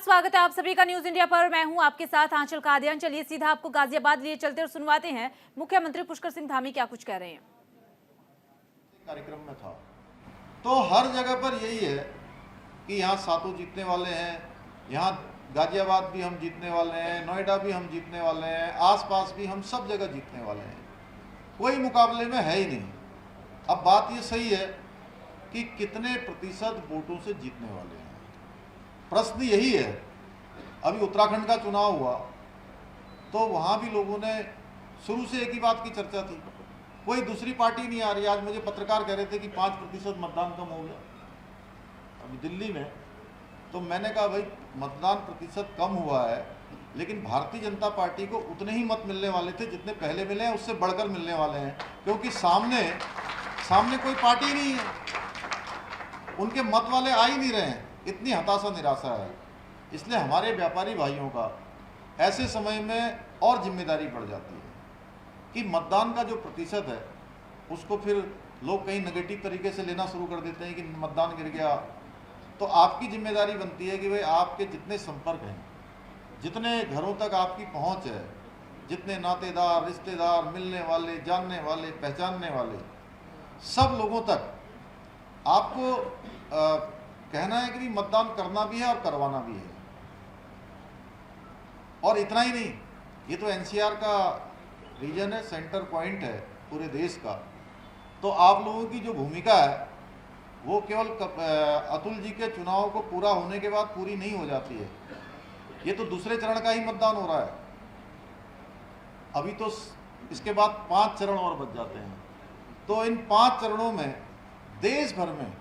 स्वागत है आप सभी का न्यूज इंडिया पर। मैं हूं आपके साथ आंचल कादियान। चलिए सीधा आपको गाजियाबाद लिए चलते और सुनवाते हैं मुख्यमंत्री पुष्कर सिंह धामी क्या कुछ कह रहे हैं। कार्यक्रम में था तो हर जगह पर यही है कि यहाँ सातों जीतने वाले हैं, यहाँ गाजियाबाद भी हम जीतने वाले हैं, नोएडा भी हम जीतने वाले हैं, आसपास भी हम सब जगह जीतने वाले हैं, कोई मुकाबले में है ही नहीं। अब बात ये सही है कि कितने प्रतिशत वोटों से जीतने वाले हैं, प्रश्न यही है। अभी उत्तराखंड का चुनाव हुआ तो वहाँ भी लोगों ने शुरू से एक ही बात की चर्चा थी, कोई दूसरी पार्टी नहीं आ रही। आज मुझे पत्रकार कह रहे थे कि 5% मतदान कम हो गया अभी दिल्ली में, तो मैंने कहा भाई मतदान प्रतिशत कम हुआ है, लेकिन भारतीय जनता पार्टी को उतने ही मत मिलने वाले थे जितने पहले मिले हैं, उससे बढ़कर मिलने वाले हैं, क्योंकि सामने कोई पार्टी नहीं है, उनके मत वाले आ ही नहीं रहे हैं। इतनी हताशा निराशा है। इसलिए हमारे व्यापारी भाइयों का ऐसे समय में और जिम्मेदारी बढ़ जाती है कि मतदान का जो प्रतिशत है उसको फिर लोग कहीं नेगेटिव तरीके से लेना शुरू कर देते हैं कि मतदान गिर गया। तो आपकी जिम्मेदारी बनती है कि भाई आपके जितने संपर्क हैं, जितने घरों तक आपकी पहुंच है, जितने नातेदार, रिश्तेदार, मिलने वाले, जानने वाले, पहचानने वाले, सब लोगों तक आपको कहना है कि मतदान करना भी है और करवाना भी है। और इतना ही नहीं, ये तो एनसीआर का रीजन है, सेंटर पॉइंट है पूरे देश का, तो आप लोगों की जो भूमिका है वो केवल अतुल जी के चुनाव को पूरा होने के बाद पूरी नहीं हो जाती है। ये तो दूसरे चरण का ही मतदान हो रहा है, अभी तो इसके बाद 5 चरण और बच जाते हैं। तो इन 5 चरणों में देश भर में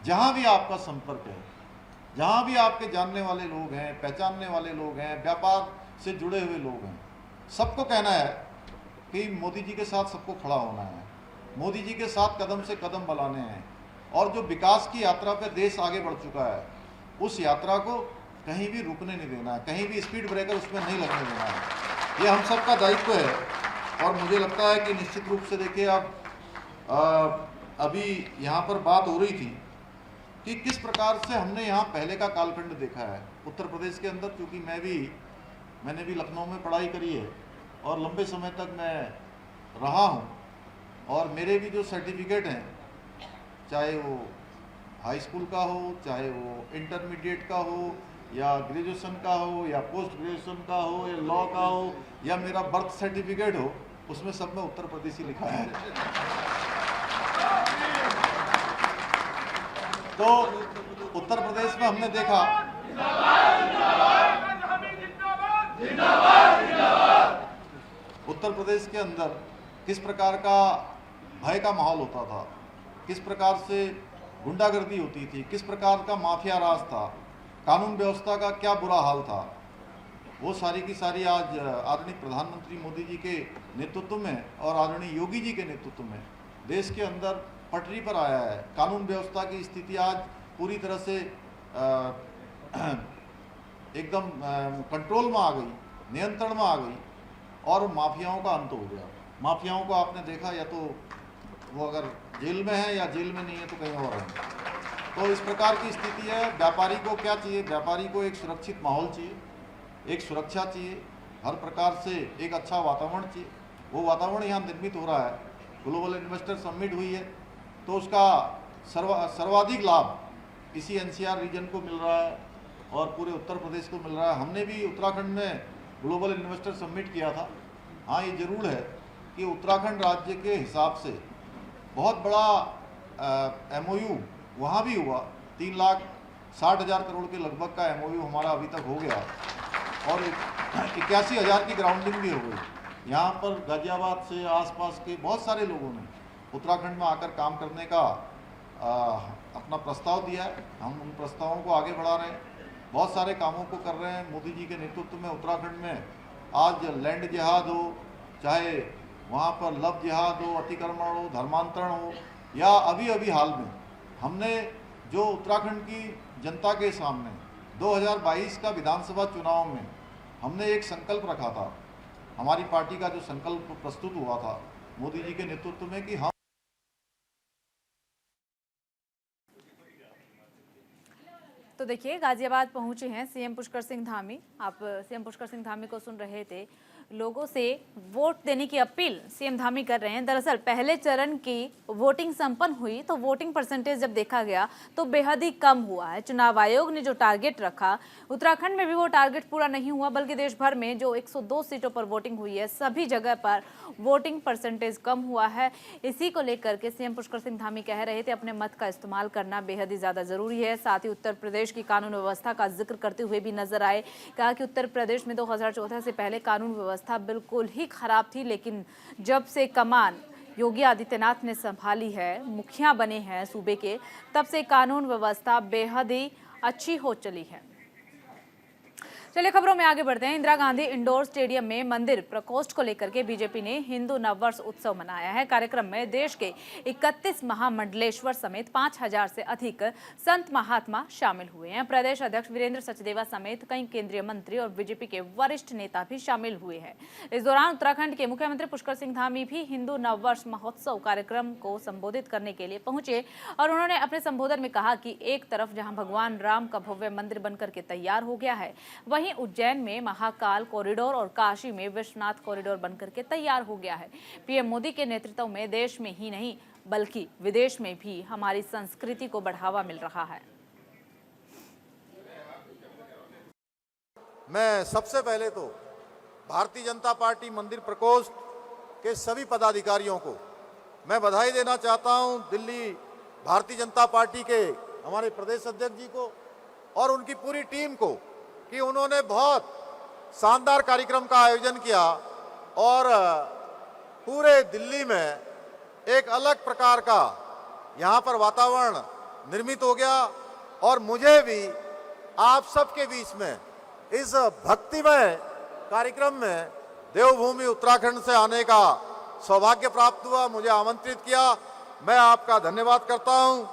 जहाँ भी आपका संपर्क है, जहाँ भी आपके जानने वाले लोग हैं, पहचानने वाले लोग हैं, व्यापार से जुड़े हुए लोग हैं, सबको कहना है कि मोदी जी के साथ सबको खड़ा होना है, मोदी जी के साथ कदम से कदम मिलाने हैं, और जो विकास की यात्रा पे देश आगे बढ़ चुका है उस यात्रा को कहीं भी रुकने नहीं देना है, कहीं भी स्पीड ब्रेकर उसमें नहीं लगने देना है। ये हम सबका दायित्व है। और मुझे लगता है कि निश्चित रूप से देखिए, अब अभी यहाँ पर बात हो रही थी कि किस प्रकार से हमने यहाँ पहले का कालखंड देखा है उत्तर प्रदेश के अंदर, क्योंकि मैंने भी लखनऊ में पढ़ाई करी है और लंबे समय तक मैं रहा हूँ, और मेरे भी जो सर्टिफिकेट हैं, चाहे वो हाई स्कूल का हो, चाहे वो इंटरमीडिएट का हो, या ग्रेजुएशन का हो, या पोस्ट ग्रेजुएशन का हो, या लॉ का हो, या मेरा बर्थ सर्टिफिकेट हो, उसमें सब में उत्तर प्रदेश ही लिखा है। तो उत्तर प्रदेश में हमने देखा, उत्तर प्रदेश के अंदर किस प्रकार का भय का माहौल होता था, किस प्रकार से गुंडागर्दी होती थी, किस प्रकार का माफिया राज था, कानून व्यवस्था का क्या बुरा हाल था, वो सारी की सारी आज आदरणीय प्रधानमंत्री मोदी जी के नेतृत्व में और आदरणीय योगी जी के नेतृत्व में देश के अंदर पटरी पर आया है। कानून व्यवस्था की स्थिति आज पूरी तरह से एकदम कंट्रोल में आ गई, नियंत्रण में आ गई, और माफियाओं का अंत हो गया। माफियाओं को आपने देखा, या तो वो अगर जेल में है या जेल में नहीं है तो कहीं और है। तो इस प्रकार की स्थिति है। व्यापारी को क्या चाहिए? व्यापारी को एक सुरक्षित माहौल चाहिए, एक सुरक्षा चाहिए, हर प्रकार से एक अच्छा वातावरण चाहिए। वो वातावरण यहाँ निर्मित हो रहा है। ग्लोबल इन्वेस्टर समिट हुई है तो उसका सर्वाधिक लाभ इसी एनसीआर रीजन को मिल रहा है और पूरे उत्तर प्रदेश को मिल रहा है। हमने भी उत्तराखंड में ग्लोबल इन्वेस्टर समिट किया था। हाँ, ये जरूर है कि उत्तराखंड राज्य के हिसाब से बहुत बड़ा एमओयू वहाँ भी हुआ। 3,60,000 करोड़ के लगभग का एमओयू हमारा अभी तक हो गया, और 81,000 की ग्राउंडिंग भी हो गई। यहाँ पर गाजियाबाद से आसपास के बहुत सारे लोगों ने उत्तराखंड में आकर काम करने का अपना प्रस्ताव दिया है। हम उन प्रस्तावों को आगे बढ़ा रहे हैं, बहुत सारे कामों को कर रहे हैं। मोदी जी के नेतृत्व में उत्तराखंड में आज लैंड जिहाद हो, चाहे वहाँ पर लव जिहाद हो, अतिक्रमण हो, धर्मांतरण हो, या अभी हाल में हमने जो उत्तराखंड की जनता के सामने 2022 का विधानसभा चुनाव में हमने एक संकल्प रखा था, हमारी पार्टी का जो संकल्प प्रस्तुत हुआ था मोदी जी के नेतृत्व में, कि हम तो तो देखिए, गाजियाबाद पहुंचे हैं सीएम पुष्कर सिंह धामी। आप सीएम पुष्कर सिंह धामी को सुन रहे थे। लोगों से वोट देने की अपील सीएम धामी कर रहे हैं। दरअसल पहले चरण की वोटिंग संपन्न हुई तो वोटिंग परसेंटेज जब देखा गया तो बेहद ही कम हुआ है। चुनाव आयोग ने जो टारगेट रखा, उत्तराखंड में भी वो टारगेट पूरा नहीं हुआ, बल्कि देश भर में जो 102 सीटों पर वोटिंग हुई है, सभी जगह पर वोटिंग परसेंटेज कम हुआ है। इसी को लेकर के सीएम पुष्कर सिंह धामी कह रहे थे अपने मत का इस्तेमाल करना बेहद ही ज्यादा जरूरी है। साथ ही उत्तर प्रदेश की कानून व्यवस्था का जिक्र करते हुए भी नजर आए। कहा कि उत्तर प्रदेश में 2014 से पहले कानून व्यवस्था बिल्कुल ही खराब थी, लेकिन जब से कमान योगी आदित्यनाथ ने संभाली है, मुखिया बने हैं सूबे के, तब से कानून व्यवस्था बेहद ही अच्छी हो चली है। चलिए खबरों में आगे बढ़ते हैं। इंदिरा गांधी इंडोर स्टेडियम में मंदिर प्रकोष्ठ को लेकर के बीजेपी ने हिंदू नववर्ष उत्सव मनाया है। कार्यक्रम में देश के 31 महामंडलेश्वर समेत 5000 से अधिक संत महात्मा शामिल हुए हैं। प्रदेश अध्यक्ष वीरेंद्र सचदेवा समेत कई केंद्रीय मंत्री और बीजेपी के वरिष्ठ नेता भी शामिल हुए हैं। इस दौरान उत्तराखंड के मुख्यमंत्री पुष्कर सिंह धामी भी हिंदू नववर्ष महोत्सव कार्यक्रम को संबोधित करने के लिए पहुंचे और उन्होंने अपने संबोधन में कहा कि एक तरफ जहां भगवान राम का भव्य मंदिर बनकर के तैयार हो गया है, वहीं उज्जैन में महाकाल कॉरिडोर और काशी में विश्वनाथ कॉरिडोर बनकर के तैयार हो गया है। पीएम मोदी के नेतृत्व में देश में ही नहीं बल्कि विदेश में भी हमारी संस्कृति को बढ़ावा मिल रहा है। मैं सबसे पहले तो भारतीय जनता पार्टी मंदिर प्रकोष्ठ के सभी पदाधिकारियों को मैं बधाई देना चाहता हूं। दिल्ली भारतीय जनता पार्टी के हमारे प्रदेश अध्यक्ष जी को और उनकी पूरी टीम को कि उन्होंने बहुत शानदार कार्यक्रम का आयोजन किया और पूरे दिल्ली में एक अलग प्रकार का यहाँ पर वातावरण निर्मित हो गया और मुझे भी आप सबके बीच में इस भक्तिमय कार्यक्रम में देवभूमि उत्तराखंड से आने का सौभाग्य प्राप्त हुआ। मुझे आमंत्रित किया, मैं आपका धन्यवाद करता हूँ।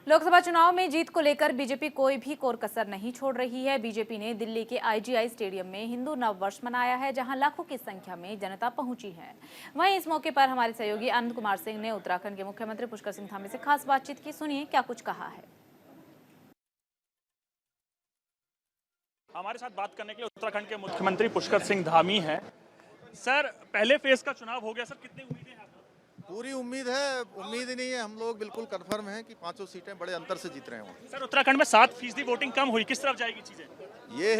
लोकसभा चुनाव में जीत को लेकर बीजेपी कोई भी कोर कसर नहीं छोड़ रही है। बीजेपी ने दिल्ली के आईजीआई स्टेडियम में हिंदू नववर्ष मनाया है, जहां लाखों की संख्या में जनता पहुंची है। वहीं इस मौके पर हमारे सहयोगी आनंद कुमार सिंह ने उत्तराखंड के मुख्यमंत्री पुष्कर सिंह धामी से खास बातचीत की। सुनिए क्या कुछ कहा है। हमारे साथ बात करने के लिए उत्तराखंड के मुख्यमंत्री पुष्कर सिंह धामी हैं। सर, पहले फेज का चुनाव हो गया, सर कितनी उम्मीदें हैं? पूरी उम्मीद है, उम्मीद ही नहीं है, हम लोग बिल्कुल कन्फर्म हैं कि 500 सीटें बड़े अंतर से जीत रहे हों। सर, उत्तराखंड में 7% वोटिंग कम हुई, किस तरफ जाएगी चीजें? ये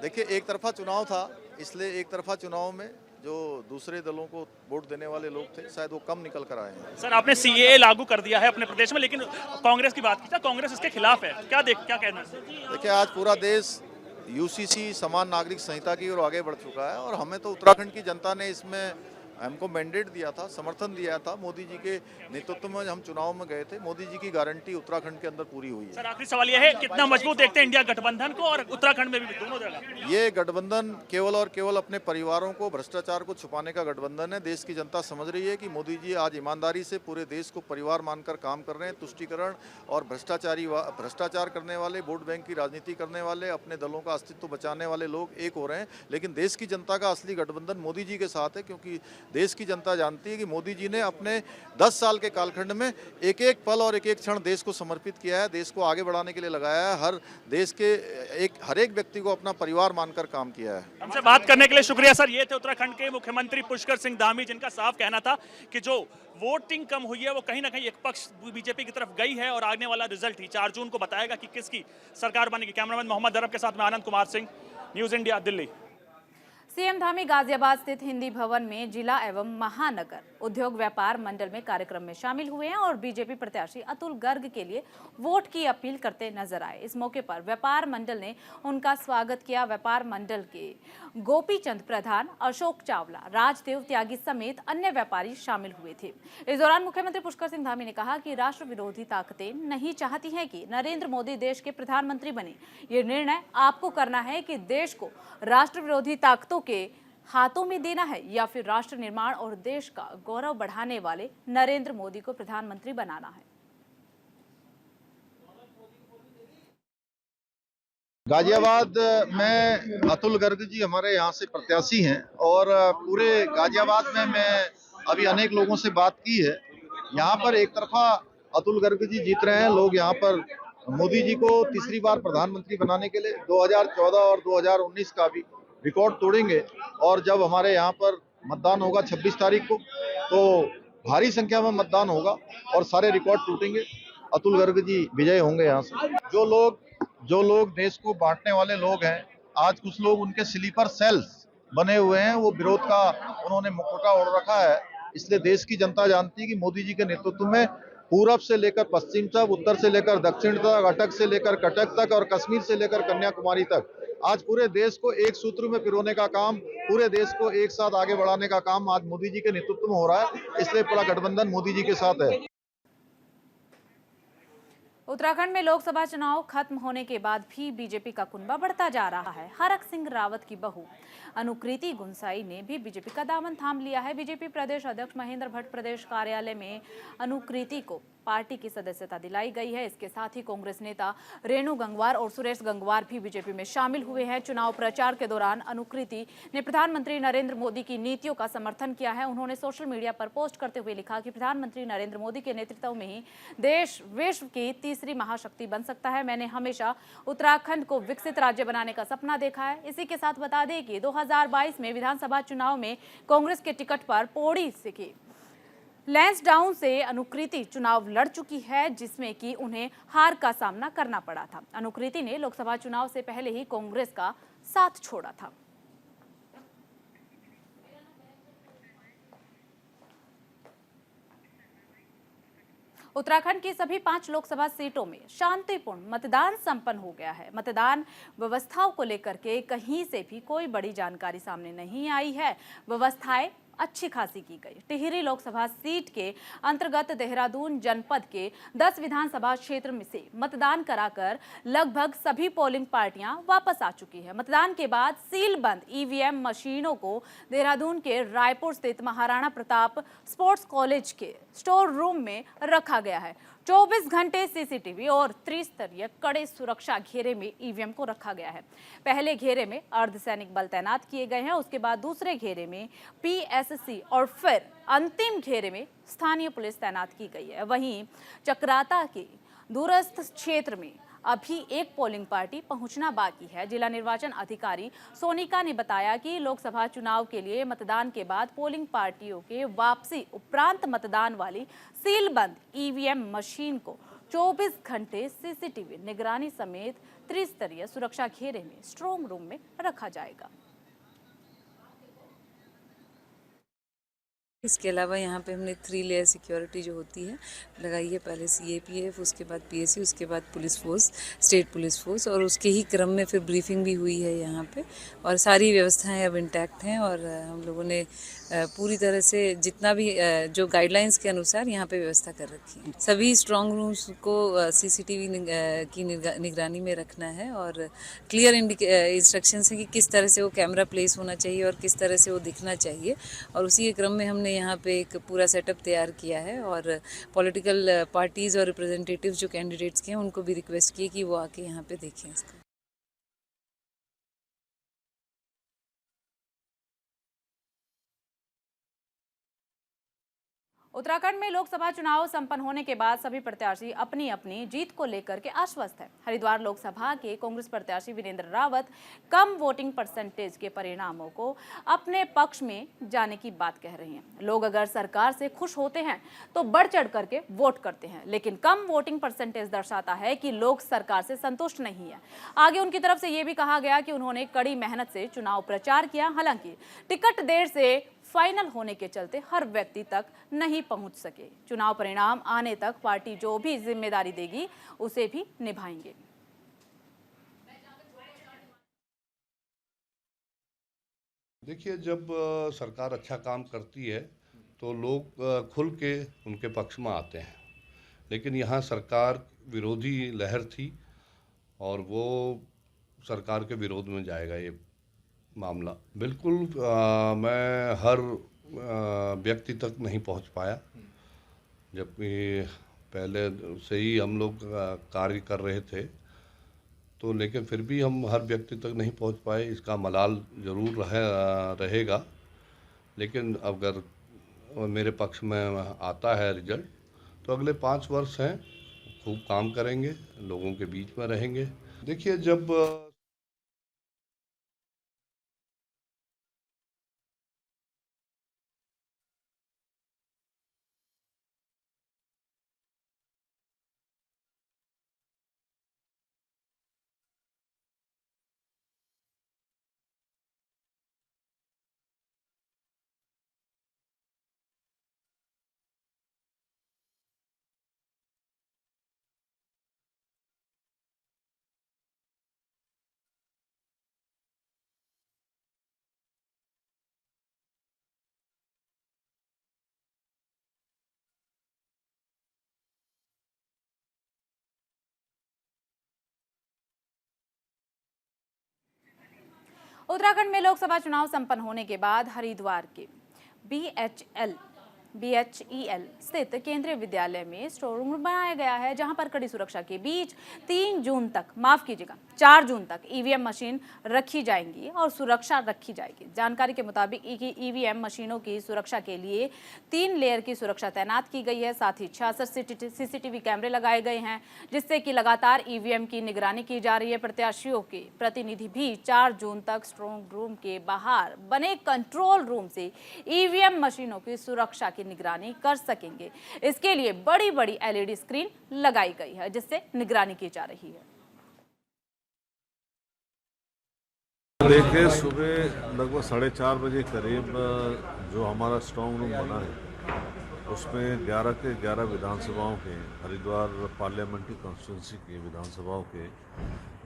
देखिए, एक तरफा चुनाव था, इसलिए एक तरफा चुनाव में जो दूसरे दलों को वोट देने वाले लोग थे शायद वो कम निकल कर आए हैं। सर, आपने सीएए लागू कर दिया है अपने प्रदेश में, लेकिन कांग्रेस की बात की था, कांग्रेस इसके खिलाफ है, क्या कहना है? देखिए, आज पूरा देश यूसीसी समान नागरिक संहिता की ओर आगे बढ़ चुका है और हमें तो उत्तराखंड की जनता ने इसमें हमको मैंडेट दिया था, समर्थन दिया था। मोदी जी के नेतृत्व में हम चुनाव में गए थे, मोदी जी की गारंटी उत्तराखंड के अंदर पूरी हुई है। सर, आखिरी सवाल यह है, कितना मजबूत देखते हैं इंडिया गठबंधन को और उत्तराखंड में भी दोनों जगह? ये गठबंधन केवल और केवल अपने परिवारों को, भ्रष्टाचार को छुपाने का गठबंधन है। देश की जनता समझ रही है कि मोदी जी आज ईमानदारी से पूरे देश को परिवार मानकर काम कर रहे हैं। तुष्टीकरण और भ्रष्टाचार करने वाले, वोट बैंक की राजनीति करने वाले, अपने दलों का अस्तित्व बचाने वाले लोग एक हो रहे हैं, लेकिन देश की जनता का असली गठबंधन मोदी जी के साथ है, क्योंकि देश की जनता जानती है कि मोदी जी ने अपने 10 साल के कालखंड में एक एक पल और एक एक क्षण देश को समर्पित किया है, देश को आगे बढ़ाने के लिए लगाया है। हर एक व्यक्ति को अपना परिवार मानकर काम किया है। हमसे बात करने के लिए शुक्रिया सर। ये थे उत्तराखंड के मुख्यमंत्री पुष्कर सिंह धामी, जिनका साफ कहना था कि जो वोटिंग कम हुई है वो कहीं ना कहीं एक पक्ष बीजेपी की तरफ गई है और आने वाला रिजल्ट ही 4 जून को बताएगा कि किसकी सरकार बनेगी। कैमरामैन मोहम्मद अरब के साथ मैं Anand Kumar Singh, news India, Delhi. CM Dhami Ghaziabad स्थित हिंदी भवन में जिला एवं महानगर उद्योग व्यापार मंडल में कार्यक्रम में शामिल हुए हैं और बीजेपी प्रत्याशी अतुल गर्ग के लिए वोट की अपील करते नजर आए। इस मौके पर व्यापार मंडल ने उनका स्वागत किया। व्यापार मंडल के गोपी चंद प्रधान, अशोक चावला, राजदेव त्यागी समेत अन्य व्यापारी शामिल हुए थे। इस दौरान मुख्यमंत्री पुष्कर सिंह धामी ने कहा कि राष्ट्र विरोधी ताकतें नहीं चाहती हैं कि नरेंद्र मोदी देश के प्रधानमंत्री बने। ये निर्णय आपको करना है कि देश को राष्ट्र विरोधी ताकतों के हाथों में देना है या फिर राष्ट्र निर्माण और देश का गौरव बढ़ाने वाले नरेंद्र मोदी को प्रधानमंत्री बनाना है। गाजियाबाद में अतुल गर्ग जी हमारे यहाँ से प्रत्याशी हैं और पूरे गाजियाबाद में मैं अभी अनेक लोगों से बात की है। यहाँ पर एक तरफा अतुल गर्ग जी जीत रहे हैं, लोग यहाँ पर मोदी जी को तीसरी बार प्रधानमंत्री बनाने के लिए 2014 और 2019 का भी रिकॉर्ड तोड़ेंगे। और जब हमारे यहाँ पर मतदान होगा 26 तारीख को, तो भारी संख्या में मतदान होगा और सारे रिकॉर्ड टूटेंगे। अतुल गर्ग जी विजय होंगे यहाँ से। जो लोग देश को बांटने वाले लोग हैं, आज कुछ लोग उनके स्लीपर सेल्स बने हुए हैं, वो विरोध का उन्होंने मुखौटा ओढ़ रखा है। इसलिए देश की जनता जानती है कि मोदी जी के नेतृत्व में पूरब से लेकर पश्चिम तक, उत्तर से लेकर दक्षिण तक, अटक से लेकर कटक तक और कश्मीर से लेकर कन्याकुमारी तक आज पूरे देश को एक सूत्र में पिरोने का काम, पूरे देश को एक साथ आगे बढ़ाने का काम आज मोदी जी के नेतृत्व में हो रहा है। इसलिए पूरा गठबंधन मोदी जी के साथ है। उत्तराखंड में लोकसभा चुनाव खत्म होने के बाद भी बीजेपी का कुनबा बढ़ता जा रहा है। हरक सिंह रावत की बहू अनुकृति गुंसाई ने भी बीजेपी का दामन थाम लिया है। बीजेपी प्रदेश अध्यक्ष महेंद्र भट्ट प्रदेश कार्यालय में अनुकृति को पार्टी की सदस्यता दिलाई गई है। इसके साथ ही कांग्रेस नेता रेणु गंगवार और सुरेश गंगवार भी बीजेपी में शामिल हुए हैं। चुनाव प्रचार के दौरान अनुकृति ने प्रधानमंत्री नरेंद्र मोदी की नीतियों का समर्थन किया है। उन्होंने सोशल मीडिया पर पोस्ट करते हुए लिखा कि प्रधानमंत्री नरेंद्र मोदी के नेतृत्व में ही देश विश्व की तीसरी महाशक्ति बन सकता है। मैंने हमेशा उत्तराखंड को विकसित राज्य बनाने का सपना देखा है। इसी के साथ बता दें कि 2022 में विधानसभा चुनाव में कांग्रेस के टिकट पर पौड़ी से लैंसडाउन से अनुकृति चुनाव लड़ चुकी है, जिसमें कि उन्हें हार का सामना करना पड़ा था। अनुकृति ने लोकसभा चुनाव से पहले ही कांग्रेस का साथ छोड़ा था। उत्तराखंड की सभी 5 लोकसभा सीटों में शांतिपूर्ण मतदान संपन्न हो गया है। मतदान व्यवस्थाओं को लेकर के कहीं से भी कोई बड़ी जानकारी सामने नहीं आई है। व्यवस्थाएं अच्छी खासी की गई। टिहरी लोकसभा सीट के अंतर्गत देहरादून जनपद के 10 विधानसभा क्षेत्र में से मतदान कराकर लगभग सभी पोलिंग पार्टियां वापस आ चुकी है। मतदान के बाद सील बंद ईवीएम मशीनों को देहरादून के रायपुर स्थित महाराणा प्रताप स्पोर्ट्स कॉलेज के स्टोर रूम में रखा गया है। 24 घंटे सीसीटीवी और त्रिस्तरीय कड़े सुरक्षा घेरे में ईवीएम को रखा गया है। पहले घेरे में अर्धसैनिक बल तैनात किए गए हैं, उसके बाद दूसरे घेरे में पीएससी और फिर अंतिम घेरे में स्थानीय पुलिस तैनात की गई है। वहीं चक्राता के दूरस्थ क्षेत्र में अभी एक पोलिंग पार्टी पहुंचना बाकी है। जिला निर्वाचन अधिकारी सोनिका ने बताया कि लोकसभा चुनाव के लिए मतदान के बाद पोलिंग पार्टियों के वापसी उपरांत मतदान वाली सीलबंद ईवीएम मशीन को 24 घंटे सीसीटीवी निगरानी समेत त्रिस्तरीय सुरक्षा घेरे में स्ट्रांग रूम में रखा जाएगा। इसके अलावा यहाँ पे हमने 3 लेयर सिक्योरिटी जो होती है लगाई है। पहले सीएपीएफ, उसके बाद पीएससी, उसके बाद police force, state police force, और उसके ही क्रम में फिर ब्रीफिंग भी हुई है यहाँ पे। और सारी व्यवस्थाएं अब इंटैक्ट हैं और हम लोगों ने पूरी तरह से जितना भी जो गाइडलाइंस के अनुसार यहाँ पे व्यवस्था कर रखी है। सभी स्ट्रांग रूम्स को सीसीटीवी की निगरानी में रखना है और क्लियर इंस्ट्रक्शंस हैं कि किस तरह से वो कैमरा प्लेस होना चाहिए और किस तरह से वो दिखना चाहिए। और उसी के क्रम में हमने यहाँ पे एक पूरा सेटअप तैयार किया है और पॉलिटिकल पार्टीज़ और रिप्रेजेंटेटिव्स जो कैंडिडेट्स के हैं उनको भी रिक्वेस्ट किए कि वो आके यहाँ पे देखें इसको। उत्तराखंड में लोकसभा चुनाव संपन्न होने के बाद सभी प्रत्याशी अपनी अपनी जीत को लेकर के आश्वस्त हैं। हरिद्वार लोकसभा के कांग्रेस प्रत्याशी वीरेंद्र रावत कम वोटिंग परसेंटेज के परिणामों को अपने पक्ष में जाने की बात कह रही हैं। लोग अगर सरकार से खुश होते हैं तो बढ़ चढ़ करके वोट करते हैं, लेकिन कम वोटिंग परसेंटेज दर्शाता है कि लोग सरकार से संतुष्ट नहीं है। आगे उनकी तरफ से ये भी कहा गया कि उन्होंने कड़ी मेहनत से चुनाव प्रचार किया। हालांकि टिकट देर से फाइनल होने के चलते हर व्यक्ति तक नहीं पहुंच सके। चुनाव परिणाम आने तक पार्टी जो भी जिम्मेदारी देगी उसे भी निभाएंगे। देखिए, जब सरकार अच्छा काम करती है तो लोग खुल के उनके पक्ष में आते हैं, लेकिन यहाँ सरकार विरोधी लहर थी और वो सरकार के विरोध में जाएगा ये मामला। बिल्कुल मैं हर व्यक्ति तक नहीं पहुंच पाया, जबकि पहले से ही हम लोग कार्य कर रहे थे, तो लेकिन फिर भी हम हर व्यक्ति तक नहीं पहुंच पाए। इसका मलाल ज़रूर रहेगा, लेकिन अगर मेरे पक्ष में आता है रिजल्ट तो अगले 5 वर्ष हैं, खूब काम करेंगे, लोगों के बीच में रहेंगे। देखिए, जब उत्तराखंड में लोकसभा चुनाव संपन्न होने के बाद हरिद्वार के BHEL स्थित केंद्रीय विद्यालय में स्टोर रूम बनाया गया है, जहां पर कड़ी सुरक्षा के बीच 4 जून तक ईवीएम मशीन रखी जाएंगी और सुरक्षा रखी जाएगी। जानकारी के मुताबिक ईवीएम मशीनों की सुरक्षा के लिए 3 लेयर की सुरक्षा तैनात की गई है। साथ ही 66 सीसीटीवी कैमरे लगाए गए हैं, जिससे कि लगातार ईवीएम की निगरानी की जा रही है। प्रत्याशियों के प्रतिनिधि भी 4 जून तक स्ट्रांग रूम के बाहर बने कंट्रोल रूम से ईवीएम मशीनों की सुरक्षा की निगरानी कर सकेंगे। इसके लिए बड़ी बड़ी LED स्क्रीन लगाई गई है, जिससे निगरानी की जा रही है। देखिए, सुबह लगभग 4:30 बजे करीब जो हमारा स्ट्रांग रूम बना है, उसमें 11 के 11 विधानसभाओं के, हरिद्वार पार्लियामेंट्री कॉन्स्टिट्यूंसी की विधानसभाओं के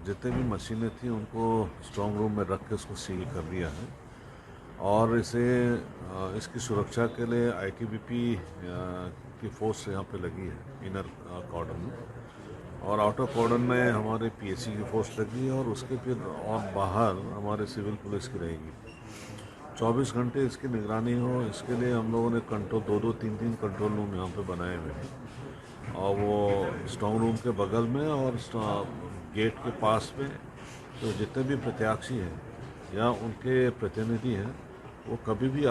जितने भी मशीनें थी, उनको स्ट्रांग रूम में रख के उसको सील कर दिया है। और इसकी सुरक्षा के लिए ITBP की फोर्स यहाँ पे लगी है इनर कॉर्डन में, और आउटर कॉर्डन में हमारे PSC की फोर्स लगी है, और उसके फिर और बाहर हमारे सिविल पुलिस की रहेगी। 24 घंटे इसकी निगरानी हो, इसके लिए हम लोगों ने 2-3 कंट्रोल रूम यहाँ पे बनाए हुए हैं, और वो स्ट्रांग रूम के बगल में और गेट के पास में तो जितने भी प्रत्याशी हैं या उनके प्रतिनिधि हैं, वो कभी भी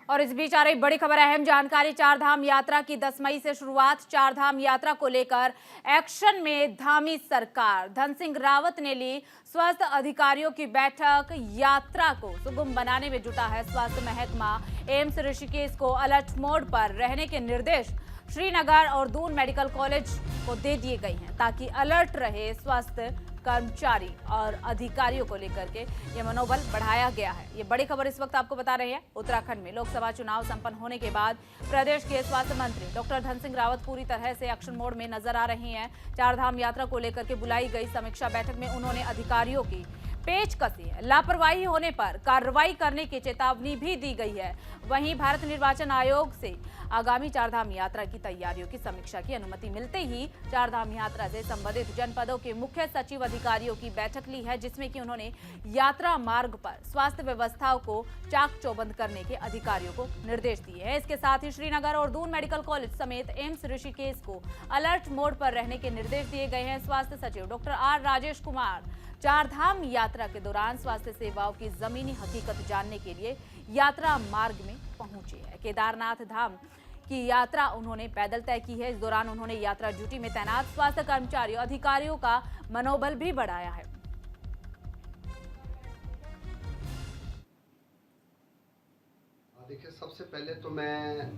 और इस बीच आ रही बड़ी खबर, अहम जानकारी। 4 धाम यात्रा की 10 मई से शुरुआत। 4 धाम यात्रा को लेकर एक्शन में धामी सरकार। धन सिंह रावत ने ली स्वास्थ्य अधिकारियों की बैठक। यात्रा को सुगम बनाने में जुटा है स्वास्थ्य महकमा। एम्स ऋषिकेश को अलर्ट मोड पर रहने के निर्देश श्रीनगर और दून मेडिकल कॉलेज को दे दिए गए हैं, ताकि अलर्ट रहे स्वास्थ्य कर्मचारी और अधिकारियों को लेकर के ये मनोबल बढ़ाया गया है। ये बड़ी खबर इस वक्त आपको बता रहे हैं। उत्तराखंड में लोकसभा चुनाव संपन्न होने के बाद प्रदेश के स्वास्थ्य मंत्री डॉक्टर धन सिंह रावत पूरी तरह से एक्शन मोड में नजर आ रही हैं। 4 धाम यात्रा को लेकर के बुलाई गई समीक्षा बैठक में उन्होंने अधिकारियों की पेच कसी है। लापरवाही होने पर कार्रवाई करने की चेतावनी भी दी गई है। वहीं भारत निर्वाचन आयोग से आगामी 4 धाम यात्रा की तैयारियों की समीक्षा की अनुमति मिलते ही 4 धाम यात्रा से संबंधित जनपदों के मुख्य सचिव अधिकारियों की बैठक ली है, जिसमें कि उन्होंने यात्रा मार्ग पर स्वास्थ्य व्यवस्थाओं को चाक चौबंद करने के अधिकारियों को निर्देश दिए हैं। इसके साथ ही श्रीनगर और दून मेडिकल कॉलेज समेत एम्स ऋषिकेश को अलर्ट मोड पर रहने के निर्देश दिए गए हैं। स्वास्थ्य सचिव डॉक्टर R राजेश कुमार 4 धाम यात्रा के दौरान स्वास्थ्य सेवाओं की जमीनी हकीकत जानने के लिए यात्रा मार्ग में पहुंचे हैं। केदारनाथ धाम की यात्रा उन्होंने पैदल तय की है। इस दौरान उन्होंने यात्रा ड्यूटी में तैनात स्वास्थ्य कर्मचारी अधिकारियों का मनोबल भी बढ़ाया है। देखिए, सबसे पहले तो मैं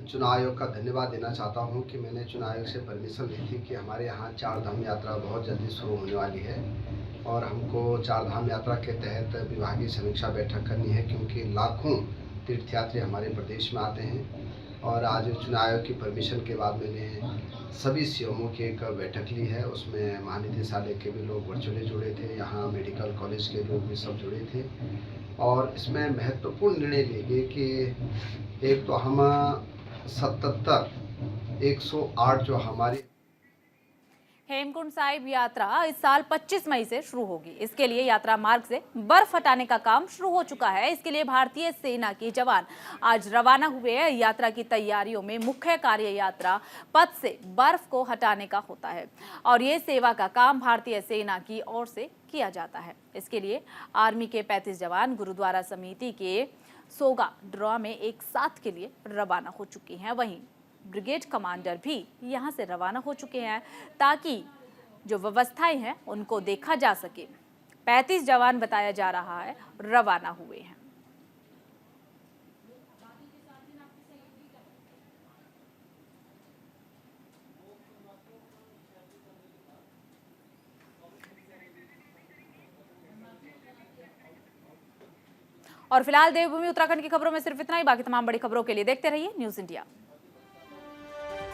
चुनाव आयोग का धन्यवाद देना चाहता हूं कि मैंने चुनाव आयोग से परमिशन ली थी कि हमारे यहाँ 4 धाम यात्रा बहुत जल्दी शुरू होने वाली है, और हमको 4 धाम यात्रा के तहत विभागीय समीक्षा बैठक करनी है, क्योंकि लाखों तीर्थयात्री हमारे प्रदेश में आते हैं। और आज चुनाव आयोग की परमिशन के बाद मैंने सभी CMO की एक बैठक ली है। उसमें महानिदेशालय के भी लोग वर्चुअली जुड़े थे, यहाँ मेडिकल कॉलेज के लोग भी सब जुड़े थे, और इसमें महत्वपूर्ण निर्णय लिए गए कि एक तो हम 108 जो हमारी हेमकुंड साहिब यात्रा इस साल 25 मई से शुरू होगी। इसके लिए यात्रा मार्ग से बर्फ हटाने का काम शुरू हो चुका है। इसके लिए भारतीय सेना के जवान आज रवाना हुए हैं। यात्रा की तैयारियों में मुख्य कार्य यात्रा पथ से बर्फ को हटाने का होता है, और ये सेवा का काम भारतीय सेना की ओर से किया जाता है। इसके लिए आर्मी के 35 जवान गुरुद्वारा समिति के सोगा ड्रॉ में एक साथ के लिए रवाना हो चुके हैं। वहीं ब्रिगेड कमांडर भी यहां से रवाना हो चुके हैं ताकि जो व्यवस्थाएं हैं उनको देखा जा सके। 35 जवान बताया जा रहा है रवाना हुए हैं। और फिलहाल देवभूमि उत्तराखंड की खबरों में सिर्फ इतना ही। बाकी तमाम बड़ी खबरों के लिए देखते रहिए न्यूज़ इंडिया।